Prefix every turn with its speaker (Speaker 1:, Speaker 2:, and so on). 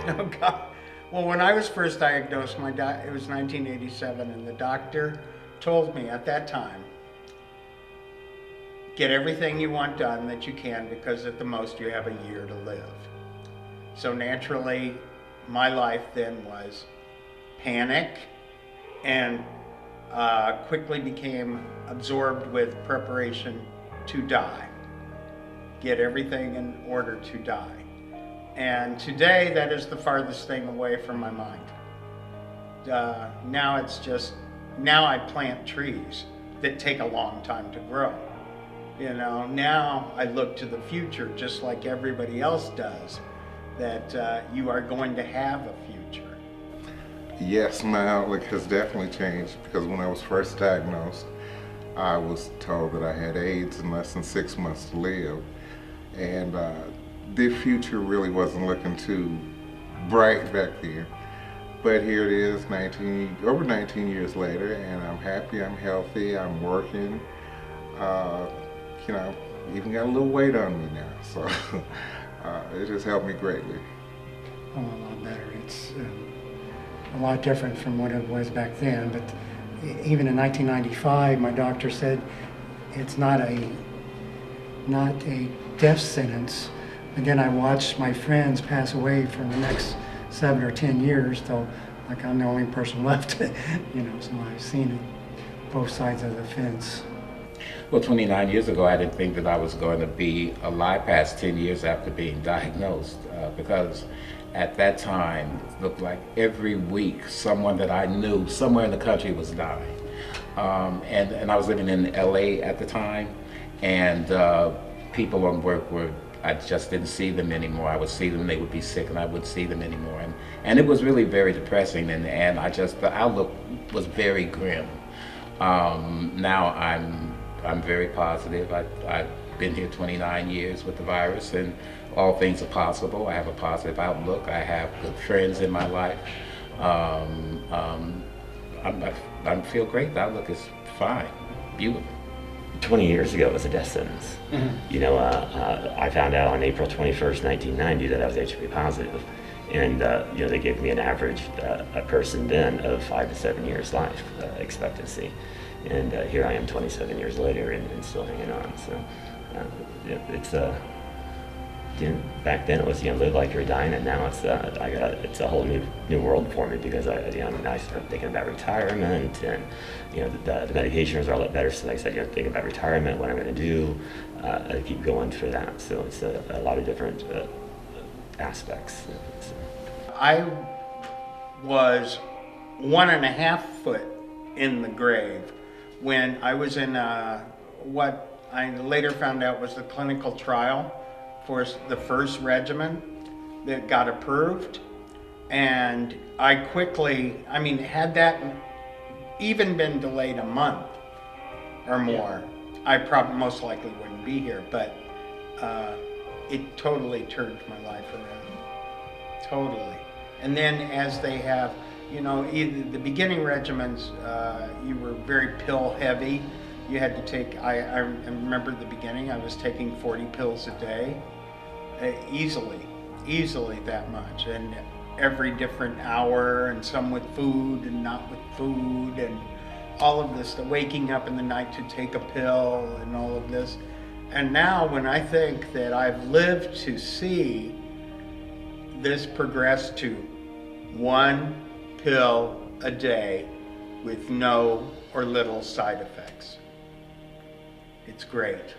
Speaker 1: Oh, God. Well, when I was first diagnosed, it was 1987, and the doctor told me at that time, get everything you want done that you can, because at the most you have a year to live. So naturally, my life then was panic and quickly became absorbed with preparation to die. Get everything in order to die. And today, that is the farthest thing away from my mind. Now it's just, now I plant trees that take a long time to grow. You know, now I look to the future just like everybody else does, that you are going to have a future.
Speaker 2: Yes, my outlook has definitely changed, because when I was first diagnosed, I was told that I had AIDS and less than 6 months to live. And the future really wasn't looking too bright back then. But here it is, over 19 years later, and I'm happy, I'm healthy, I'm working. You know, even got a little weight on me now, so it has helped me greatly.
Speaker 3: Oh, a lot better. It's a lot different from what it was back then. But even in 1995, my doctor said it's not a death sentence. And then I watched my friends pass away for the next 7 or 10 years, though, like I'm the only person left, you know, so I've seen it, both sides of the fence.
Speaker 4: Well, 29 years ago, I didn't think that I was going to be alive past 10 years after being diagnosed, because at that time, it looked like every week someone that I knew somewhere in the country was dying. And I was living in LA at the time, and people on work I just didn't see them anymore. I would see them, they would be sick, and I wouldn't see them anymore. And it was really very depressing, and the outlook was very grim. Now I'm very positive. I've been here 29 years with the virus, and all things are possible. I have a positive outlook. I have good friends in my life. I feel great. The outlook is fine, beautiful.
Speaker 5: 20 years ago, it was a death sentence. Mm-hmm. You know, I found out on April 21st, 1990 that I was HIV positive. And, you know, they gave me an average, a person then, of 5 to 7 years life expectancy. And here I am 27 years later and still hanging on. So it's you know, back then it was, you know, live like you're dying, and now it's it's a whole new world for me, because I started thinking about retirement, and you know, the medications are a lot better. So like I said, you know, thinking about retirement, what I'm going to do, I keep going for that. So it's a lot of different aspects. So.
Speaker 1: I was 1.5 foot in the grave when I was in what I later found out was the clinical trial for the first regimen that got approved. And I quickly, had that even been delayed a month or more, I probably most likely wouldn't be here, but it totally turned my life around, totally. And then as they have, you know, either the beginning regimens, you were very pill heavy. You had to take, I remember the beginning, I was taking 40 pills a day, easily that much, and every different hour, and some with food and not with food, and all of this, the waking up in the night to take a pill and all of this. And now when I think that I've lived to see this progress to 1 pill a day with no or little side effects, it's great.